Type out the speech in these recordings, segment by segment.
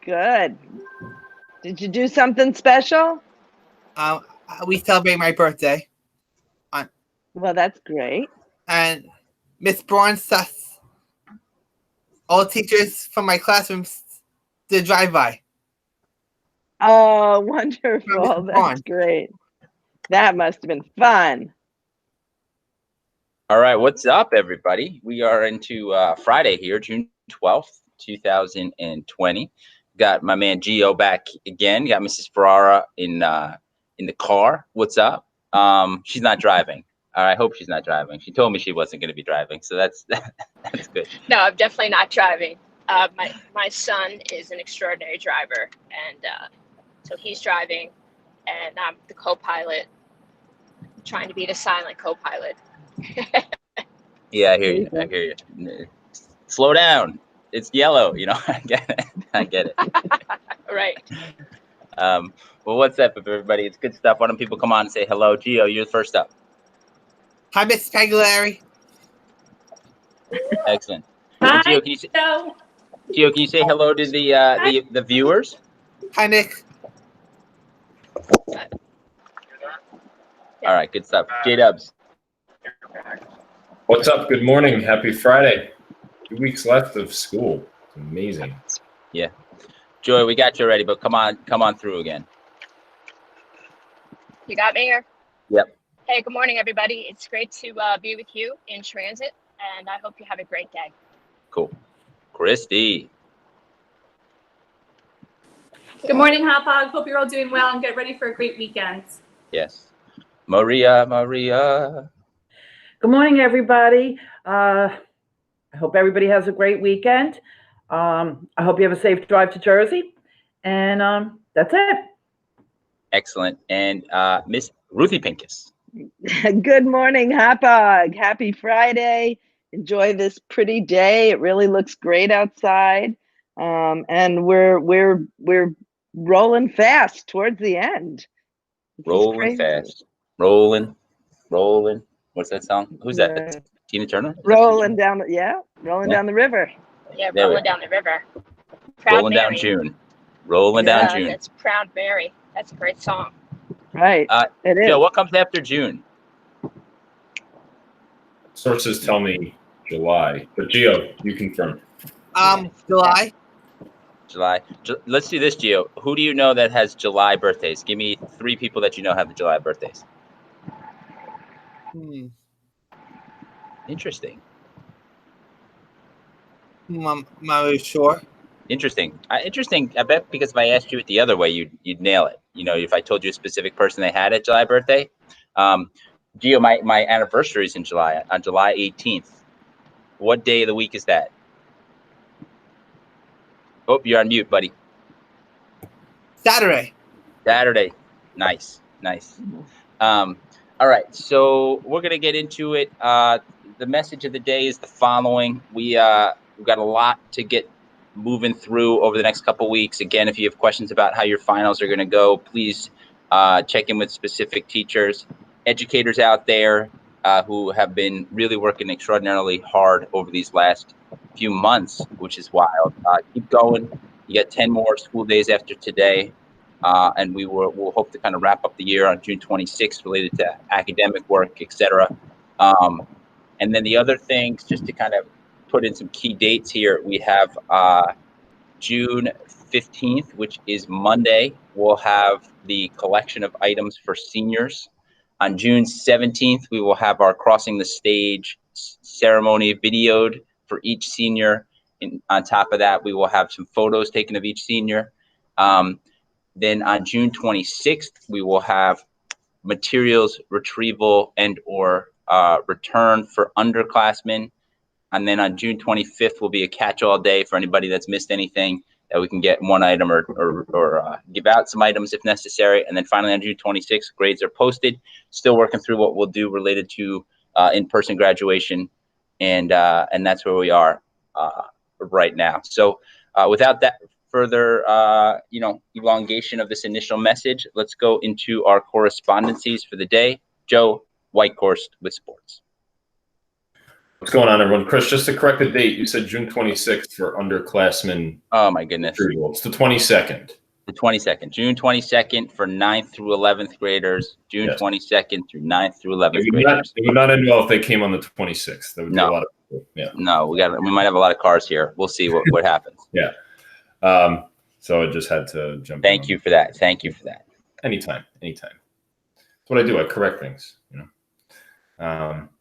Good. Did you do something special? We celebrate my birthday. Well, that's great. And Miss Braun says all teachers from my classrooms did drive-by. Oh, wonderful. That's great. That must have been fun. All right, what's up, everybody? We are into Friday here, June 12th, 2020. Got my man Gio back again. Got Mrs. Ferrara in the car. What's up? She's not driving. I hope she's not driving. She told me she wasn't going to be driving, so that's good. No, I'm definitely not driving. My son is an extraordinary driver, and so he's driving, and I'm the co-pilot, trying to be the silent co-pilot. Yeah, I hear you. I hear you. Slow down. It's yellow. I get it. I get it. Right. Well, what's up, everybody? It's good stuff. Why don't people come on and say hello? Gio, you're the first up. Hi, Miss Pagliari. Excellent. Hi, Gio, can you say hello to the viewers? Hi, Nick. All right, good stuff. J-Dubs. What's up? Good morning. Happy Friday. 2 weeks left of school. It's amazing. Yeah. Joy, we got you already, but come on through again. You got me here? Yep. Hey, good morning, everybody. It's great to be with you in transit, and I hope you have a great day. Cool. Christy. Good morning, Hauppauge. Hope you're all doing well and get ready for a great weekend. Yes. Maria. Good morning, everybody. I hope everybody has a great weekend. I hope you have a safe drive to Jersey. And that's it. Excellent. And Miss Ruthie Pincus. Good morning, Hauppauge. Happy Friday. Enjoy this pretty day. It really looks great outside. And we're rolling fast towards the end. Rolling fast. Rolling. What's that song? Who's that? Yeah. Tina Turner? Rolling down the river. Yeah, There we rolling go. down the river. Rolling down June. Rolling down June. That's Proud Mary. That's a great song. Right. It is. Joe, what comes after June? Sources tell me July, but Gio, you confirm. July. July. Let's do this, Gio. Who do you know that has July birthdays? Give me 3 people that you know have the July birthdays. Interesting. I'm not really sure. Interesting. Interesting. I bet because if I asked you it the other way, you'd nail it. If I told you a specific person they had a July birthday. Gio, my anniversary is in July, on July 18th. What day of the week is that? Oh, you're on mute, buddy. Saturday. Nice. All right, so we're gonna get into it. The message of the day is the following. We've got a lot to get moving through over the next couple weeks. Again, if you have questions about how your finals are gonna go, please check in with specific teachers, educators out there who have been really working extraordinarily hard over these last few months, which is wild. Keep going. You got 10 more school days after today. And we'll hope to kind of wrap up the year on June 26th related to academic work, etc. And then the other things, just to kind of put in some key dates here, we have June 15th, which is Monday. We'll have the collection of items for seniors. On June 17th, we will have our Crossing the Stage ceremony videoed for each senior. And on top of that, we will have some photos taken of each senior. Then on June 26th, we will have materials retrieval and or return for underclassmen. And then on June 25th will be a catch-all day for anybody that's missed anything, that we can get one item or give out some items if necessary. And then finally on June 26th, grades are posted. Still working through what we'll do related to in-person graduation. And that's where we are right now. So without that further elongation of this initial message, let's go into our correspondencies for the day. Joe, Whitehorse with sports. What's going on, everyone? Chris, just to correct the date, you said June 26th for underclassmen. Oh my goodness. It's the 22nd. The 22nd, June 22nd for 9th through 11th graders. June Yes. 22nd through 9th through 11th It graders. would not end well if they came on the 26th. That would be a lot of people. Yeah. No, we might have a lot of cars here. We'll see what happens. Yeah. So I just had to jump. Thank you for that. Thank you for that. Anytime. That's what I do. I correct things.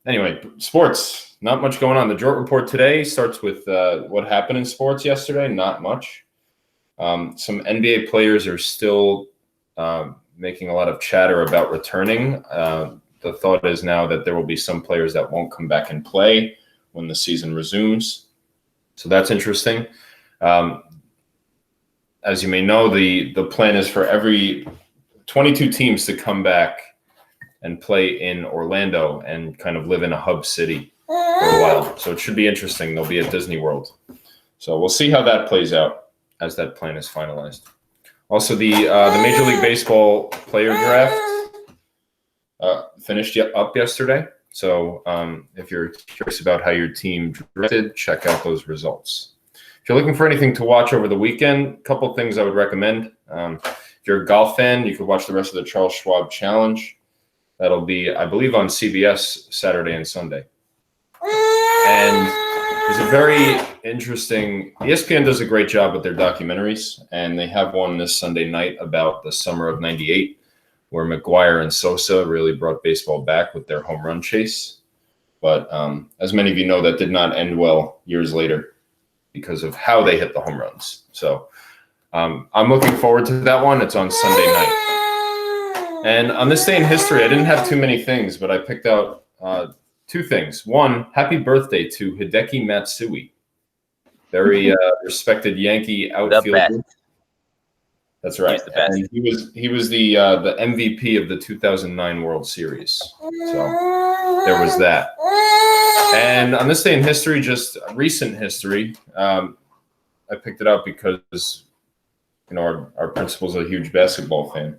Anyway, sports. Not much going on. The Jort Report today starts with what happened in sports yesterday. Not much. Some NBA players are still making a lot of chatter about returning. The thought is now that there will be some players that won't come back and play when the season resumes. So that's interesting. As you may know, the plan is for every 22 teams to come back and play in Orlando and kind of live in a hub city for a while. So it should be interesting. They'll be at Disney World. So we'll see how that plays out as that plan is finalized. Also, the Major League Baseball player draft finished up yesterday. So if you're curious about how your team drafted, check out those results. If you're looking for anything to watch over the weekend, a couple things I would recommend. If you're a golf fan, you could watch the rest of the Charles Schwab Challenge. That'll be, I believe, on CBS Saturday and Sunday. And there's a very interesting, ESPN does a great job with their documentaries, and they have one this Sunday night about the summer of '98, where McGuire and Sosa really brought baseball back with their home run chase. But as many of you know, that did not end well years later because of how they hit the home runs. So I'm looking forward to that one. It's on Sunday night. And on this day in history, I didn't have too many things, but I picked out two things. One, happy birthday to Hideki Matsui, very respected Yankee outfielder. That's right. He's the best. And he was the MVP of the 2009 World Series. So there was that. And on this day in history, just recent history, I picked it out because our principal's a huge basketball fan.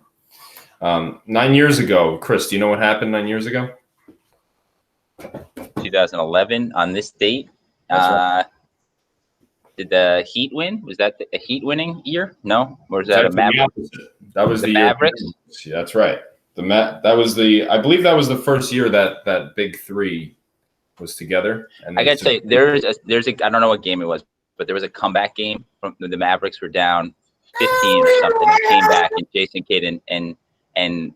9 years ago, Chris, do you know what happened 9 years ago? 2011 on this date. Right. Did the Heat win? Was that a Heat winning year? No, or was that a Mavericks? That was the Mavericks. Yeah, that's right. I believe that was the first year that big three was together. And I gotta say, there's a I don't know what game it was, but there was a comeback game from the Mavericks were down 15 or something. And came back and Jason Kidd and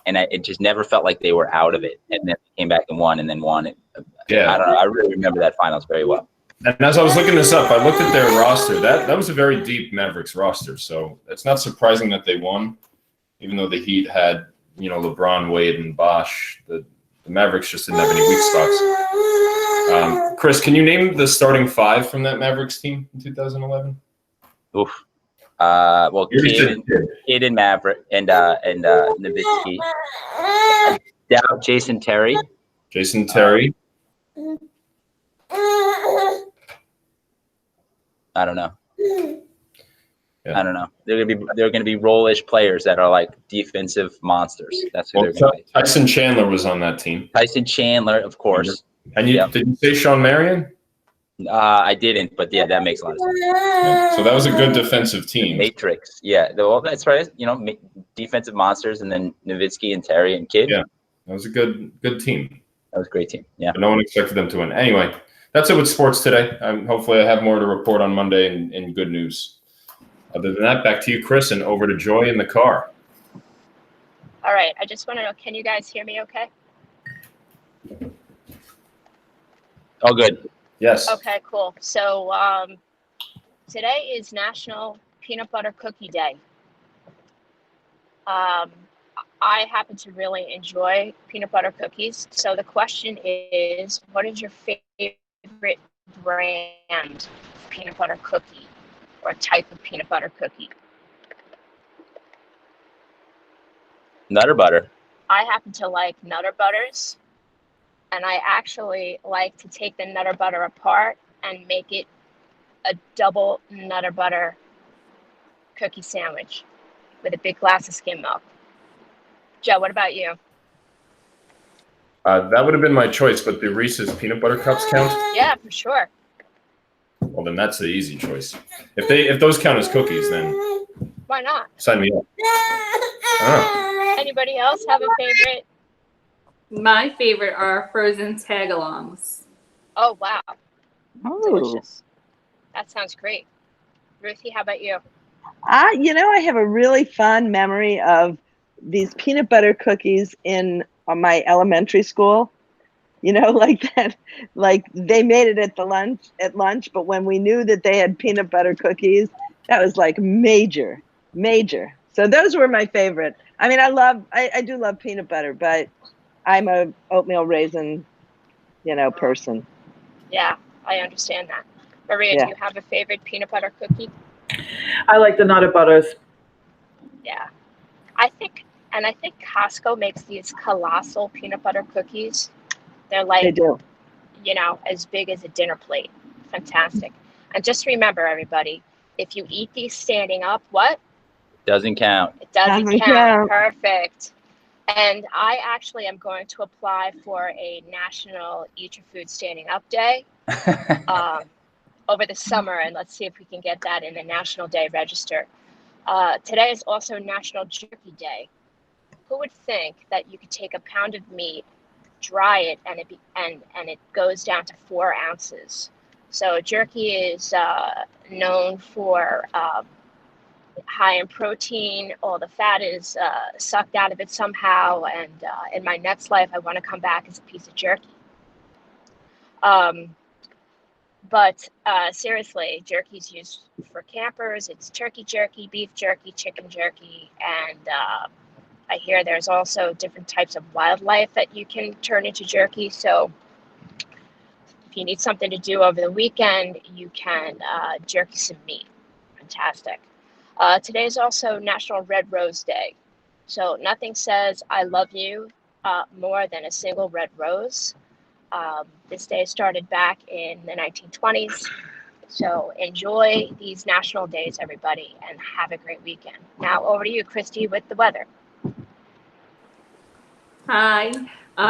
it just never felt like they were out of it. And then they came back and won and then won it. Yeah. I don't know. I really remember that finals very well. And as I was looking this up, I looked at their roster. That was a very deep Mavericks roster. So it's not surprising that they won, even though the Heat had, LeBron, Wade, and Bosh. The Mavericks just didn't have any weak spots. Chris, can you name the starting five from that Mavericks team in 2011? Oof. Well, Kidd and Maverick and Nowitzki. Doubt Jason Terry. Jason Terry. I don't know. Yeah. I don't know. They're gonna be role-ish players that are like defensive monsters. That's who they're gonna be. Tyson Chandler was on that team. Tyson Chandler, of course. And did you say Sean Marion? I didn't, but yeah, that makes a lot of sense. Yeah. So that was a good defensive team. Matrix, yeah. Well, that's right. Defensive monsters, and then Nowitzki and Terry and Kidd. Yeah, that was a good team. That was a great team. Yeah. But no one expected them to win. Anyway, that's it with sports today. Hopefully, I have more to report on Monday in good news. Other than that, back to you, Chris, and over to Joy in the car. All right. I just want to know, can you guys hear me okay? Oh, good. Yes. Okay, cool. So today is National Peanut Butter Cookie Day. I happen to really enjoy peanut butter cookies. So the question is, what is your favorite brand of peanut butter cookie or type of peanut butter cookie? Nutter butter. I happen to like Nutter Butters. And I actually like to take the Nutter Butter apart and make it a double Nutter Butter cookie sandwich with a big glass of skim milk. Joe, what about you? That would have been my choice, but the Reese's peanut butter cups count. Yeah, for sure. Well, then that's the easy choice. If those count as cookies, then Why not? sign me up. Anybody else have a favorite? My favorite are frozen tagalongs. Oh, wow. Oh, Delicious. That sounds great. Ruthie, how about you? I have a really fond memory of these peanut butter cookies in my elementary school. Like that, like they made it at lunch, but when we knew that they had peanut butter cookies, that was like major, major. So those were my favorite. I mean, I do love peanut butter, but I'm a oatmeal raisin, person. Yeah, I understand that. Maria, do Yeah. you have a favorite peanut butter cookie? I like the Nutter Butters. Yeah. I think Costco makes these colossal peanut butter cookies. They're They like, do. as big as a dinner plate. Fantastic. And just remember, everybody, if you eat these standing up, what? Doesn't count. It doesn't Doesn't count. count. Perfect. And I actually am going to apply for a National Eat Your Food Standing Up Day over the summer, and let's see if we can get that in the National Day Register. Today is also National Jerky Day. Who would think that you could take a pound of meat, dry it, and it goes down to 4 ounces? So jerky is known for high in protein. All the fat is sucked out of it somehow, and in my next life, I want to come back as a piece of jerky. But seriously, jerky is used for campers. It's turkey jerky, beef jerky, chicken jerky, and I hear there's also different types of wildlife that you can turn into jerky. So if you need something to do over the weekend, you can jerky some meat. Fantastic. Today is also National Red Rose Day. So nothing says I love you more than a single red rose. This day started back in the 1920s. So enjoy these national days, everybody, and have a great weekend. Now over to you, Christy, with the weather. Hi.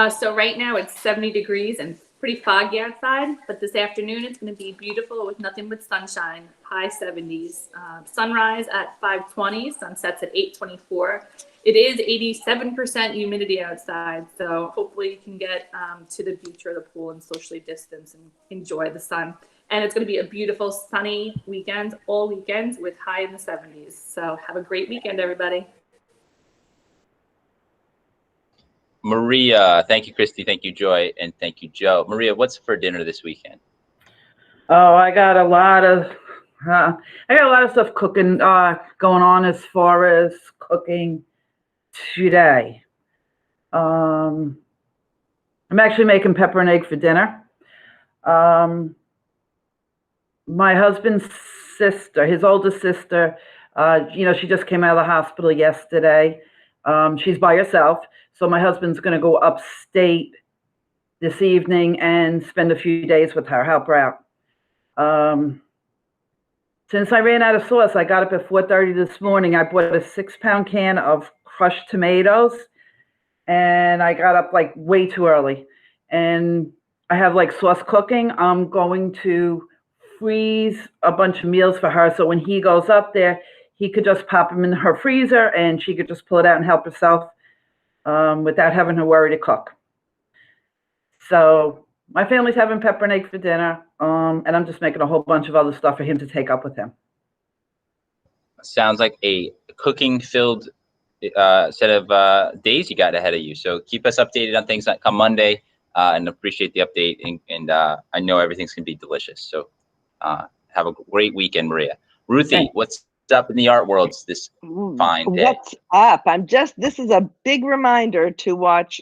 So right now it's 70 degrees and pretty foggy outside, but this afternoon it's going to be beautiful with nothing but sunshine, high 70s. Sunrise at 5:20, sunsets at 8:24. It is 87% humidity outside, so hopefully you can get to the beach or the pool and socially distance and enjoy the sun. And it's going to be a beautiful sunny weekend, all weekend with high in the 70s. So have a great weekend, everybody. Maria, thank you, Christy. Thank you, Joy. And thank you, Joe. Maria, what's for dinner this weekend? Oh, I got a lot of stuff cooking going on as far as cooking today. I'm actually making pepper and egg for dinner. My husband's sister, his oldest sister, she just came out of the hospital yesterday. She's by herself. So my husband's going to go upstate this evening and spend a few days with her, help her out. Since I ran out of sauce, I got up at 4:30 this morning. I bought a 6-pound can of crushed tomatoes, and I got up like way too early. And I have like sauce cooking. I'm going to freeze a bunch of meals for her, so when he goes up there, he could just pop them in her freezer, and she could just pull it out and help herself without having to worry to cook. So my family's having pepper and egg for dinner, and I'm just making a whole bunch of other stuff for him to take up with him. Sounds like a cooking-filled set of days you got ahead of you. So keep us updated on things that come Monday, and appreciate the update. And I know everything's going to be delicious. So have a great weekend, Maria. Ruthie, what's up in the art world this fine day? What's up? This is a big reminder to watch.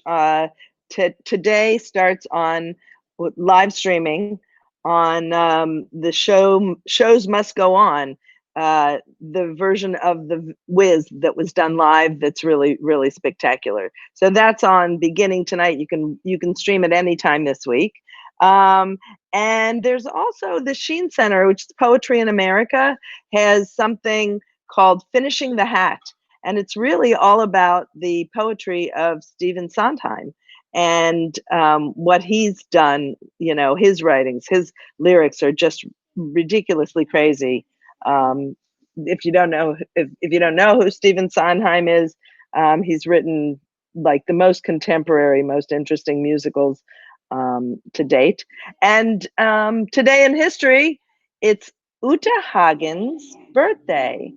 Today starts on live streaming on the shows must go on, the version of the Wiz that was done live that's really, really spectacular. So that's on beginning tonight. You can stream it anytime this week. And there's also the Sheen Center, which is Poetry in America, has something called Finishing the Hat. And it's really all about the poetry of Stephen Sondheim. and what he's done, his writings, his lyrics are just ridiculously crazy. If you don't know, if you don't know who Stephen Sondheim is, he's written like the most contemporary, most interesting musicals to date. And today in history, it's Uta Hagen's birthday.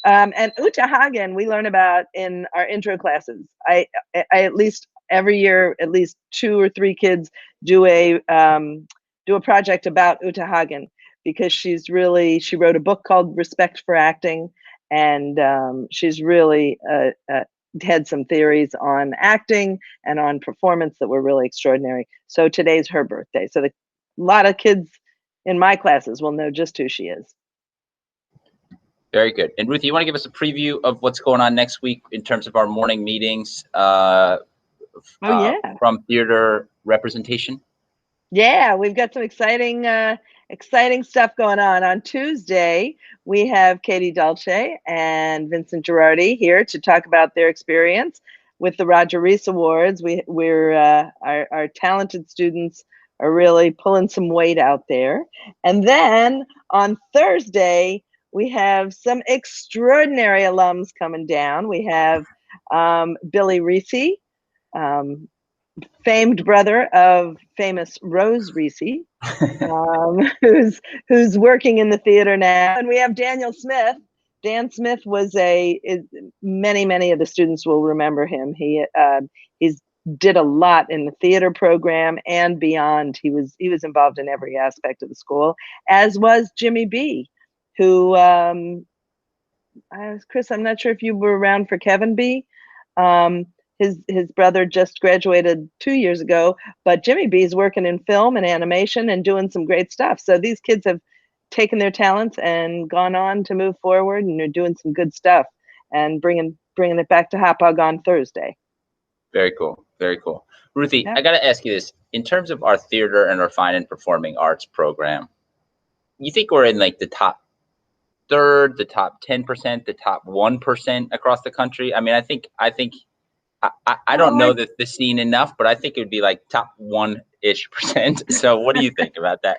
And Uta Hagen, we learn about in our intro classes. I at least every year, at least 2 or 3 kids do a project about Uta Hagen, because she wrote a book called Respect for Acting, and she's really had some theories on acting and on performance that were really extraordinary. So today's her birthday. So a lot of kids in my classes will know just who she is. Very good. And Ruthie, you want to give us a preview of what's going on next week in terms of our morning meetings from theater representation? Yeah, we've got some exciting stuff going on. On Tuesday, we have Katie Dolce and Vincent Girardi here to talk about their experience with the Roger Rees Awards. Our talented students are really pulling some weight out there. And then on Thursday, we have some extraordinary alums coming down. We have Billy Reese, famed brother of famous Rose Reese, who's working in the theater now. And we have Daniel Smith. Dan Smith was many of the students will remember him. He's did a lot in the theater program and beyond. He was involved in every aspect of the school, as was Jimmy B, who Chris, I'm not sure if you were around for Kevin B. His brother just graduated 2 years ago, but Jimmy B's working in film and animation and doing some great stuff. So these kids have taken their talents and gone on to move forward, and they're doing some good stuff and bringing it back to Hauppauge on Thursday. Very cool. Very cool. Ruthie, I got to ask you this. In terms of our theater and our fine and performing arts program, you think we're in like the top third, the top 10%, the top 1% across the country? I mean, I think I don't know the scene enough, but I think it would be like top 1-ish%. So what do you think about that?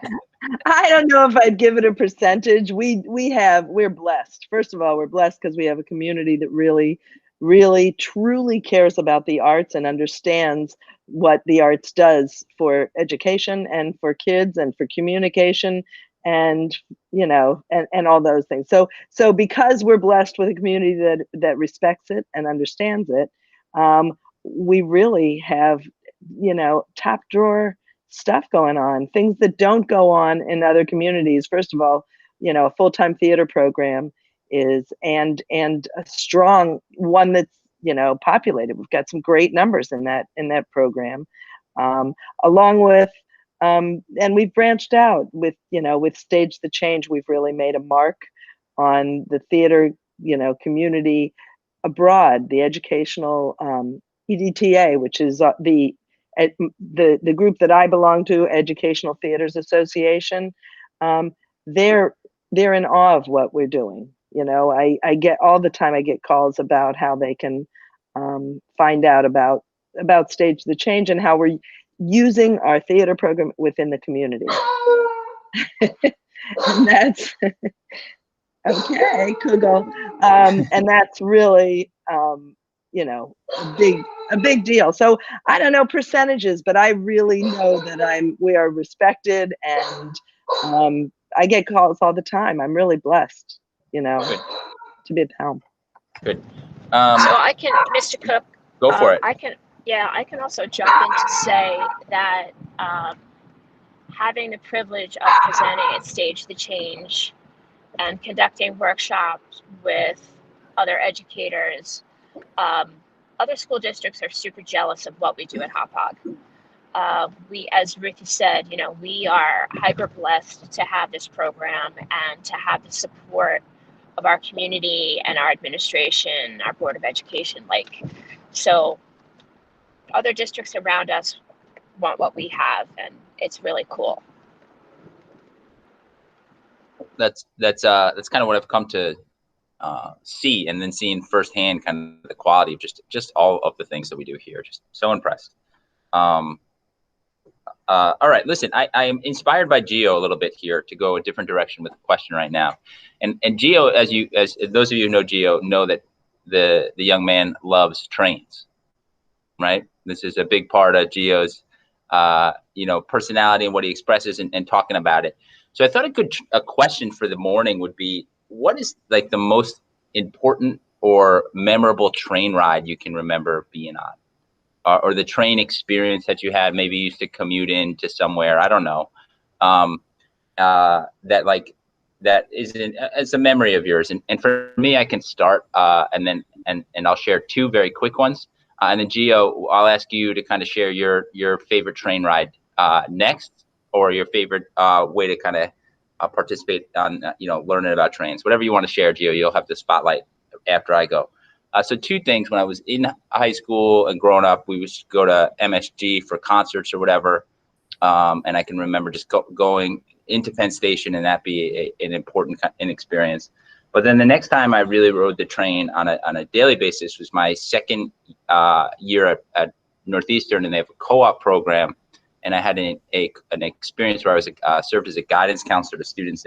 I don't know if I'd give it a percentage. We're blessed. First of all, we're blessed because we have a community that really, really, truly cares about the arts and understands what the arts does for education and for kids and for communication and all those things. So because we're blessed with a community that respects it and understands it, we really have top drawer stuff going on, things that don't go on in other communities. First of all, a full-time theater program is and a strong one that's populated. We've got some great numbers in that program, along with and we've branched out with Stage the Change. We've really made a mark on the theater community abroad, the educational EDTA, which is the group that I belong to, Educational Theaters Association. They're in awe of what we're doing. I get all the time, I get calls about how they can find out about Stage the Change and how we're using our theater program within the community. And that's okay, Kugel. And that's really a big deal. So I don't know percentages, but I really know that we are respected, and I get calls all the time. I'm really blessed, to be at home. Good. So I can, Mr. Cook. Go for it. I can also jump in to say that having the privilege of presenting at Stage the Change and conducting workshops with other educators, other school districts are super jealous of what we do at Hauppauge. We, as Ricky said, we are hyper blessed to have this program and to have the support of our community and our administration, our Board of Education. So other districts around us want what we have, and it's really cool. That's kind of what I've come to see, and then seeing firsthand kind of the quality of just all of the things that we do here. Just so impressed. Um, all right, listen, I am inspired by Geo a little bit here to go a different direction with the question right now. And Geo, as those of you who know Geo know that the young man loves trains, right? This is a big part of Geo's personality and what he expresses and talking about it. So I thought a question for the morning would be, what is like the most important or memorable train ride you can remember being on? Or the train experience that you had, maybe you used to commute into somewhere, I don't know, that it's a memory of yours. And for me, I can start and I'll share two very quick ones. And then Gio, I'll ask you to kind of share your favorite train ride next, or your favorite way to kind of participate on learning about trains. Whatever you want to share, Gio, you'll have the spotlight after I go. So two things. When I was in high school and growing up, we would go to MSG for concerts or whatever. And I can remember just going into Penn Station, and that be an important experience. But then the next time I really rode the train on a daily basis was my second year at Northeastern, and they have a co-op program. And I had an experience where I was served as a guidance counselor to students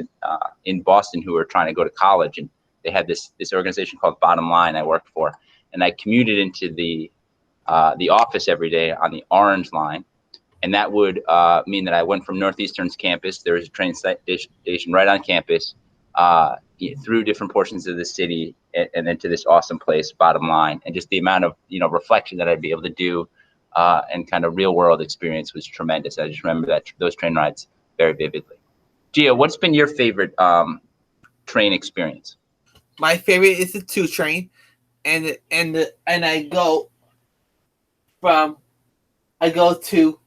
in Boston who were trying to go to college. And they had this organization called Bottom Line I worked for, and I commuted into the office every day on the Orange Line. And that would mean that I went from Northeastern's campus. There was a train station right on campus, through different portions of the city, and then to this awesome place, Bottom Line. And just the amount of reflection that I'd be able to do, and kind of real world experience was tremendous. I just remember those train rides very vividly. Gio, what's been your favorite train experience? My favorite is the 2 train, and I go to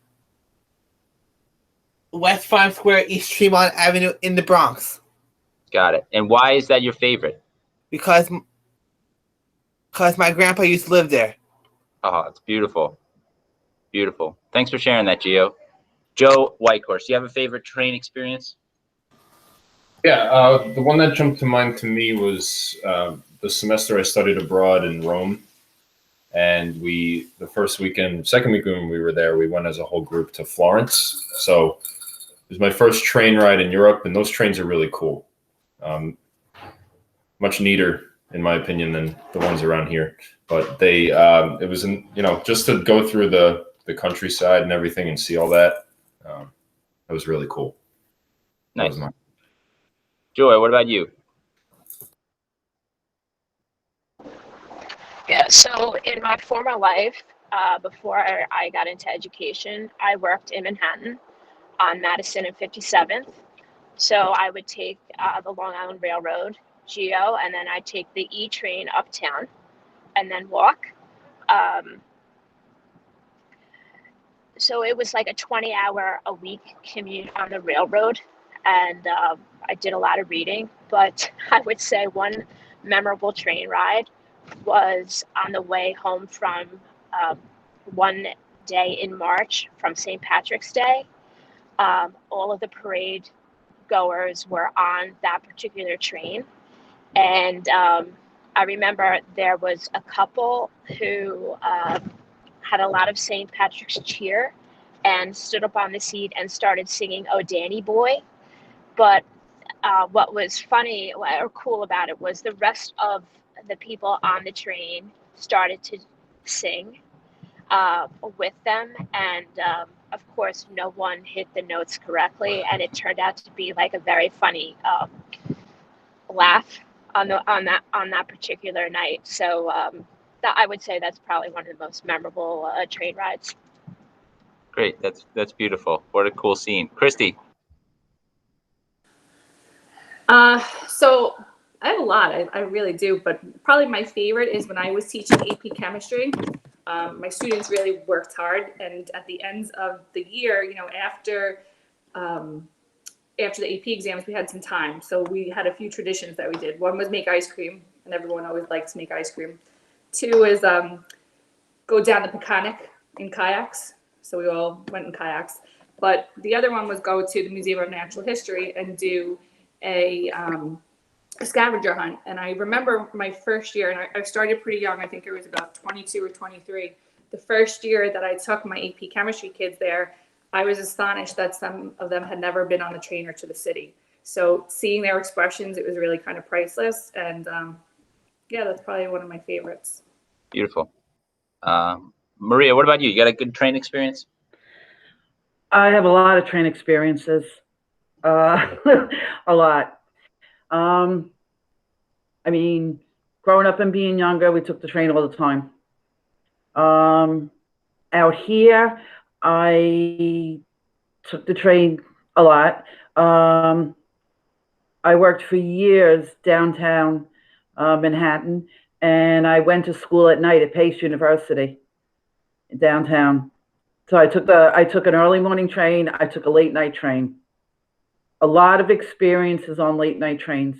West Farm Square, East Tremont Avenue in the Bronx. Got it. And why is that your favorite? Because my grandpa used to live there. Oh, it's beautiful. Beautiful. Thanks for sharing that, Gio. Joe Whitehorse, do you have a favorite train experience? Yeah, the one that jumped to mind to me was the semester I studied abroad in Rome. And the second weekend we were there, we went as a whole group to Florence. So it was my first train ride in Europe, and those trains are really cool. Much neater, in my opinion, than the ones around here. But it was just to go through the countryside and everything and see all that. That was really cool. Nice. Joy, what about you? Yeah, so in my former life, before I got into education, I worked in Manhattan on Madison and 57th. So I would take the Long Island Railroad, GEO, and then I'd take the E train uptown and then walk. So it was like a 20-hour-a-week commute on the railroad, and I did a lot of reading. But I would say one memorable train ride was on the way home from one day in March from St. Patrick's Day. All of the parade goers were on that particular train. And I remember there was a couple who had a lot of St. Patrick's cheer and stood up on the seat and started singing "Oh Danny Boy." But what was funny or cool about it was the rest of the people on the train started to sing with them. And of course, no one hit the notes correctly. And it turned out to be like a very funny laugh on that particular night. So I would say that's probably one of the most memorable train rides. Great, that's beautiful. What a cool scene, Christy. So I have a lot. I really do, but probably my favorite is when I was teaching AP chemistry. My students really worked hard, and at the end of the year, after the AP exams, we had some time. So we had a few traditions that we did. One was make ice cream, and everyone always likes to make ice cream. 2 is go down the Peconic in kayaks. So we all went in kayaks. But the other one was go to the Museum of Natural History and do a scavenger hunt. And I remember my first year, and I started pretty young. I think it was about 22 or 23. the first year that I took my AP chemistry kids there, I was astonished that some of them had never been on a train or to the city. So seeing their expressions, it was really kind of priceless. And yeah, that's probably one of my favorites. Beautiful. Maria, what about you? You got a good train experience? I have a lot of train experiences. A lot. I mean, growing up and being younger, we took the train all the time. Out here, I took the train a lot. I worked for years downtown Manhattan, and I went to school at night at Pace University downtown. So I took an early morning train. I took a late night train. A lot of experiences on late night trains.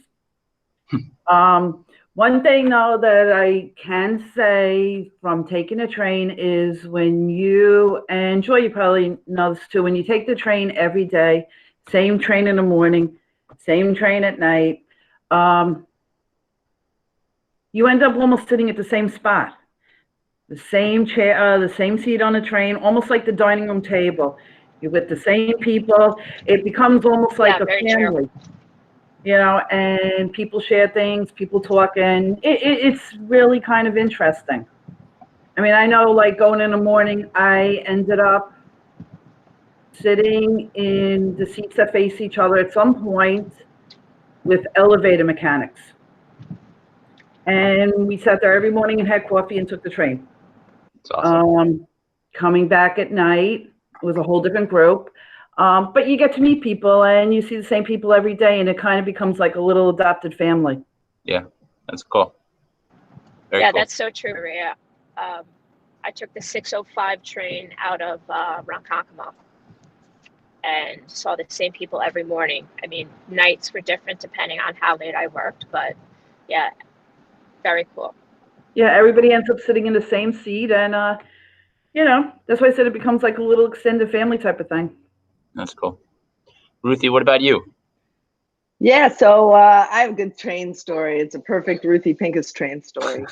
One thing though that I can say from taking a train is when you, and Joy, you probably know this too, when you take the train every day, same train in the morning, same train at night, you end up almost sitting at the same spot, the same chair, the same seat on the train, almost like the dining room table. You're with the same people. It becomes almost like a family. You know, and people share things, people talk, and it's really kind of interesting. I mean, I know, like, going in the morning, I ended up sitting in the seats that face each other at some point with elevator mechanics. And we sat there every morning and had coffee and took the train. That's awesome. Coming back at night was a whole different group. But you get to meet people and you see the same people every day, and it kind of becomes like a little adopted family. Yeah, that's cool. Very yeah, cool. That's so true, Maria. I took the 6:05 train out of Ronkonkoma and saw the same people every morning. I mean, nights were different depending on how late I worked, but yeah, very cool. Yeah, everybody ends up sitting in the same seat, and you know, that's why I said it becomes like a little extended family type of thing. That's cool. Ruthie, what about you? Yeah, so I have a good train story. It's a perfect Ruthie Pincus train story.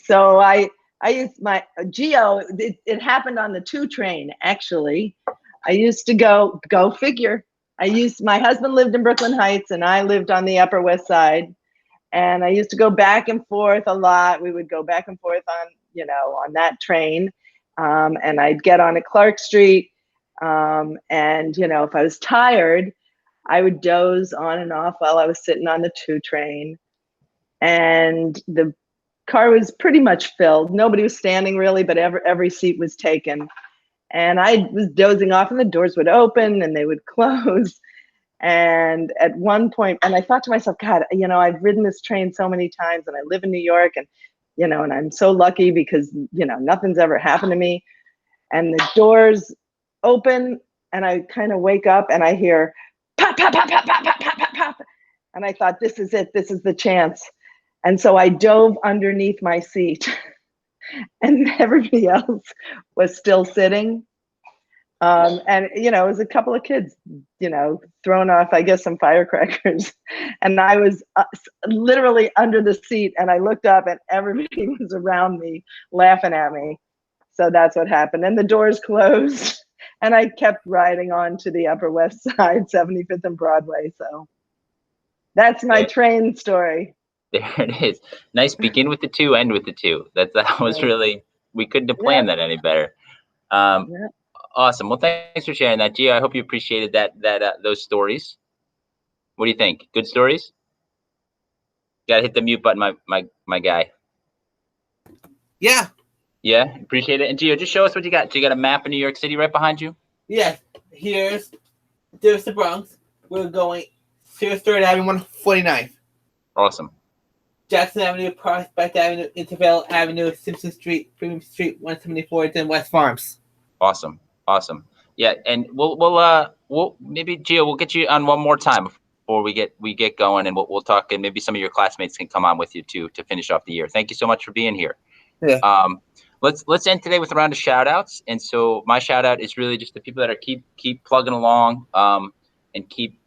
So I used my Geo. It happened on the 2 train actually. I used to go figure. My husband lived in Brooklyn Heights and I lived on the Upper West Side, and I used to go back and forth a lot. We would go back and forth on that train, and I'd get on at Clark Street, and if I was tired, I would doze on and off while I was sitting on the 2 train, and the car was pretty much filled. Nobody was standing really, but every seat was taken. And I was dozing off and the doors would open and they would close. And at one point, and I thought to myself, God, I've ridden this train so many times and I live in New York, and, and I'm so lucky because, nothing's ever happened to me. And the doors open and I kind of wake up and I hear pop, pop, pop, pop, pop, pop, pop, pop, pop. And I thought, this is it. This is the chance. And so I dove underneath my seat and everybody else was still sitting. And, it was a couple of kids, throwing off, I guess, some firecrackers. And I was literally under the seat, and I looked up and everybody was around me laughing at me. So that's what happened. And the doors closed and I kept riding on to the Upper West Side, 75th and Broadway. So that's my train story. There it is. Nice. Begin with the 2, end with the 2. That was really, we couldn't have planned that any better. Awesome. Well, thanks for sharing that, Gio. I hope you appreciated those stories. What do you think? Good stories? Gotta hit the mute button, my guy. Yeah. Yeah, appreciate it. And Gio, just show us what you got. Do you got a map of New York City right behind you? Yeah. There's the Bronx. We're going to 3rd Avenue, 149th. Awesome. Jackson Avenue, Prospect Avenue, Intervale Avenue, Simpson Street, Freeman Street, 174, then West Farms. Awesome. Yeah, and we'll maybe Gio, we'll get you on one more time before we get going, and we'll talk, and maybe some of your classmates can come on with you too to finish off the year. Thank you so much for being here. Yeah. Let's end today with a round of shout outs. And so my shout out is really just the people that are keep plugging along, and keep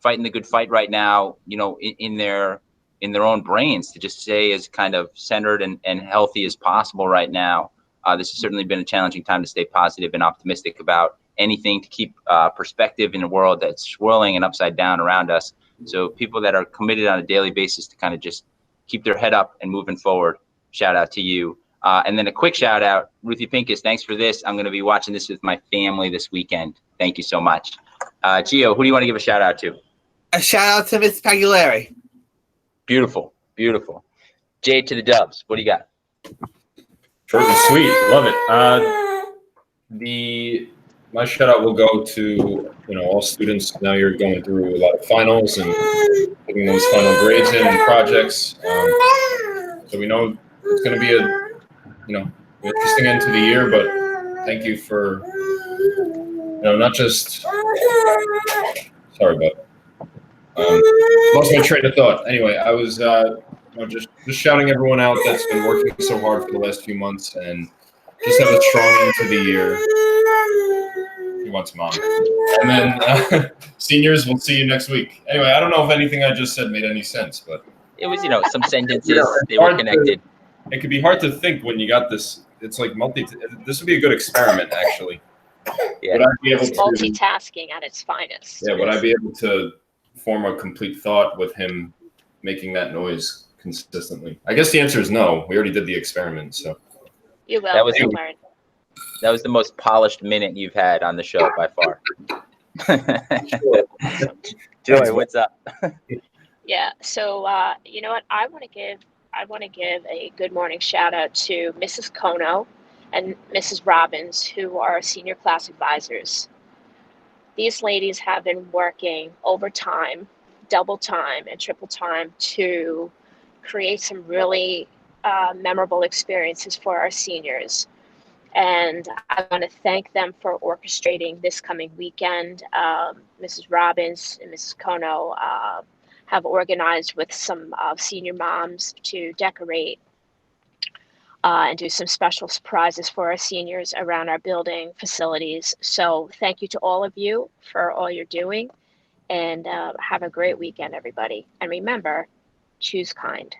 fighting the good fight right now, in their in their own brains to just stay as kind of centered and healthy as possible right now. This has certainly been a challenging time to stay positive and optimistic about anything, to keep perspective in a world that's swirling and upside down around us. So people that are committed on a daily basis to kind of just keep their head up and moving forward, shout out to you. And then a quick shout out, Ruthie Pincus, thanks for this. I'm going to be watching this with my family this weekend. Thank you so much. Gio, who do you want to give a shout out to? A shout out to Miss Pagliari. Beautiful, beautiful. Jay to the Dubs, what do you got? Short and sweet, love it. My shout out will go to all students. Now you're going through a lot of finals and getting those final grades in and projects. So we know it's going to be a interesting end to the year, but thank you for not just sorry about it. Lost my train of thought. Anyway, I was just shouting everyone out that's been working so hard for the last few months and just have a strong end to the year. He wants mom. And then seniors, we'll see you next week. Anyway, I don't know if anything I just said made any sense, but it was some sentences they were connected. It could be hard to think when you got this. It's like this would be a good experiment, actually. Yeah. Would I be able It's to multitasking at its finest. Yeah, would I be able to form a complete thought with him making that noise consistently? I guess the answer is no. We already did the experiment, so. You will. That was learn. That was the most polished minute you've had on the show by far. Joy, what's up? Yeah. So you know what? I want to give a good morning shout out to Mrs. Kono and Mrs. Robbins, who are senior class advisors. These ladies have been working overtime, double time, and triple time to create some really memorable experiences for our seniors. And I want to thank them for orchestrating this coming weekend. Mrs. Robbins and Mrs. Kono have organized with some senior moms to decorate and do some special surprises for our seniors around our building facilities. So thank you to all of you for all you're doing, and have a great weekend, everybody. And remember, choose kind.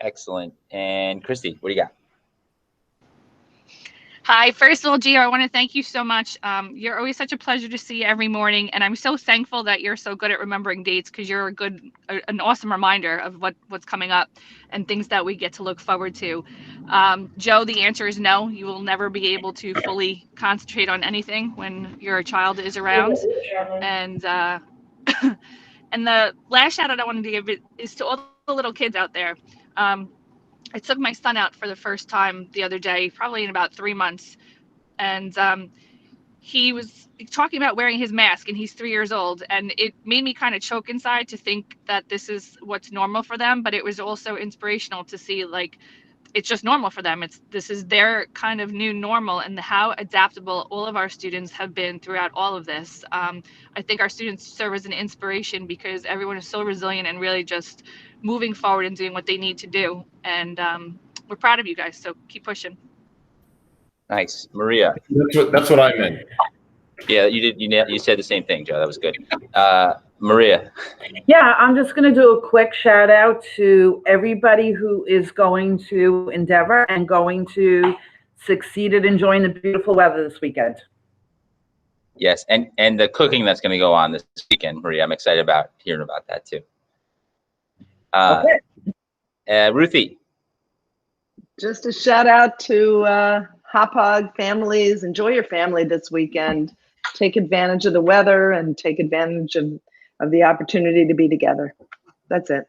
Excellent. And Christy, what do you got? Hi, first of all, Gio, I want to thank you so much. You're always such a pleasure to see every morning, and I'm so thankful that you're so good at remembering dates, because you're an awesome reminder of what's coming up and things that we get to look forward to. Joe, the answer is no. You will never be able to fully concentrate on anything when your child is around. And and the last shout out I wanted to give is to all the little kids out there. I took my son out for the first time the other day, probably in about 3 months. And he was talking about wearing his mask, and he's 3 years old. And it made me kind of choke inside to think that this is what's normal for them. But it was also inspirational to see, like, it's just normal for them. This is their kind of new normal, and how adaptable all of our students have been throughout all of this. I think our students serve as an inspiration because everyone is so resilient and really just moving forward and doing what they need to do. And we're proud of you guys, so keep pushing. Nice. Maria. That's what I meant. Yeah, you did. You said the same thing, Joe. That was good. Maria. Yeah, I'm just going to do a quick shout out to everybody who is going to Endeavor and going to succeed at enjoying the beautiful weather this weekend. Yes, and the cooking that's going to go on this weekend, Maria. I'm excited about hearing about that too. Okay. Ruthie. Just a shout out to Hauppauge families. Enjoy your family this weekend. Take advantage of the weather and take advantage of the opportunity to be together. That's it.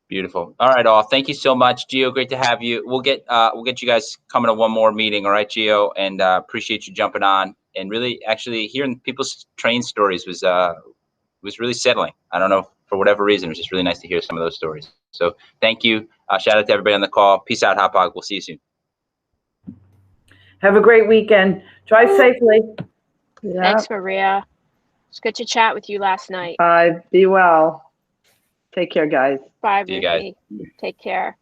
Beautiful. All right, all. Thank you so much, Gio. Great to have you. We'll get you guys coming to one more meeting. All right, Gio, and appreciate you jumping on. And really, actually, hearing people's train stories was really settling. I don't know, for whatever reason, it was just really nice to hear some of those stories. So thank you. Shout out to everybody on the call. Peace out, Hauppauge. We'll see you soon. Have a great weekend. Drive safely. Yeah. Thanks, Maria. It's good to chat with you last night. Bye. Be well. Take care, guys. Bye, See you guys. Ruthie. Take care.